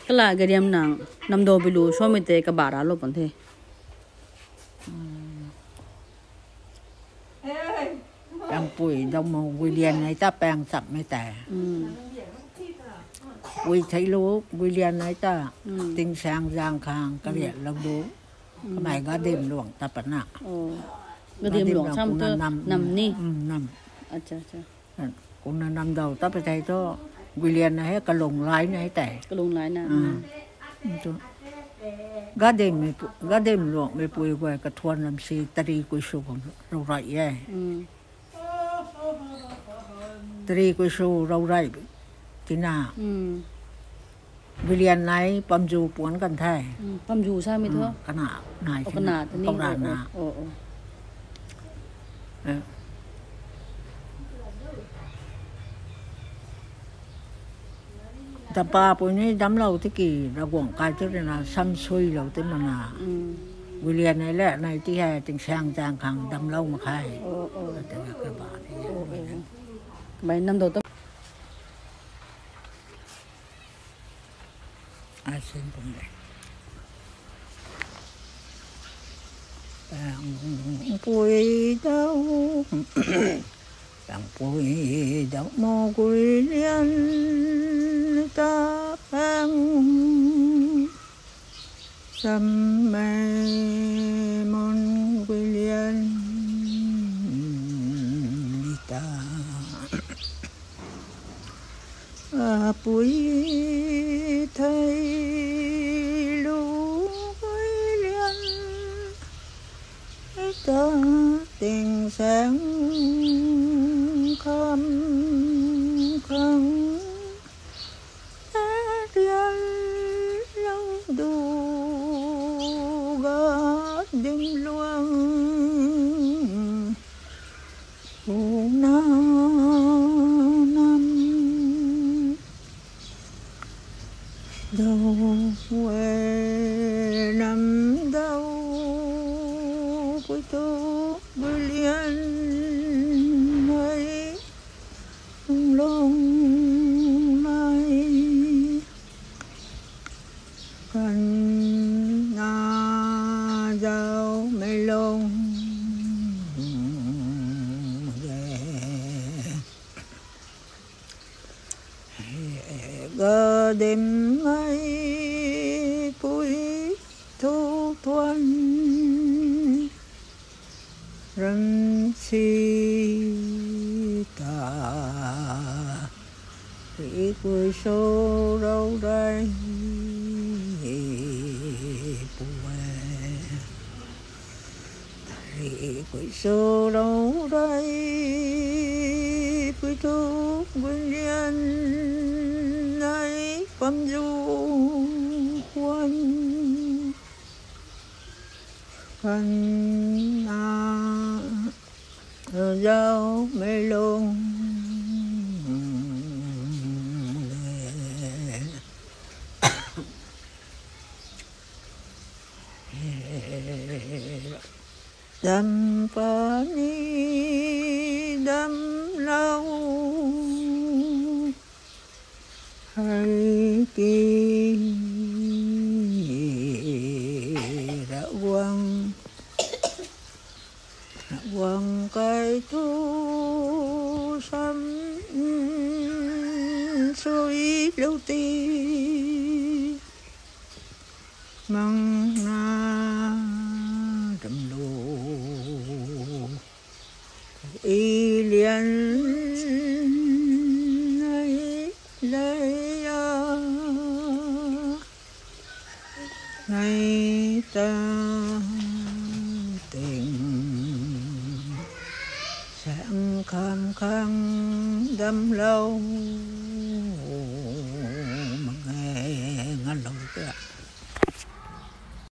cái là cái điểm nào nằm đồ bị lù xóa mới tê cái bà đã lốp còn thế đang bụi đông màu quy liền này ta bèn sập mới tè quy thấy lú quy liền này ta tinh sang giang khang cái điện lông đú cái mày có đêm luồng ta bận nặng cái điểm luồng xong tôi nằm ni nằm अच्छा cũng là năm đầu ta phải thấy cho quy liền này cái lồng lái này tè cái lồng lái nè gá đêm luồng mới bùi về cái thuần làm gì ta đi quy số rau rải vậy ta đi quy số rau rải thì nào William này bấm du cuốn cần thay bấm du sao mới thưa cái nào này cái nào thì không đàn nào ta ba bữa nay đám lâu thế kỷ là quảng cáo trước đây là xăm xuôi lâu tới mà là William này lẽ này tí hè tình sang giang khang đám lâu mà khai mấy năm đầu tôi ai xin cũng vậy bạn bùi đâu bạn bùi đâu mô quy liên ta bạn sâm mê môn quy liên ta bùi thấy lũ quy liên ta tình sáng khăm khăn riêng lâu đủ gót đêm luang u na năm đâu quê năm đâu cuối thu bơi liên mấy lông lai cần na dao mây lông gờ đêm ngày cuối thu thuần răng chi ta ý cuối số đâu đây ý cuối số đâu đây cuối thu nguyên liên này bấm du quân phần dao mê lông đâm phá ni đâm lâu hay kỳ đã quăng cái thu xăm suối lâu ti măng na đầm lù y liên này lấy ngày ta tình sáng kham khang đâm lâu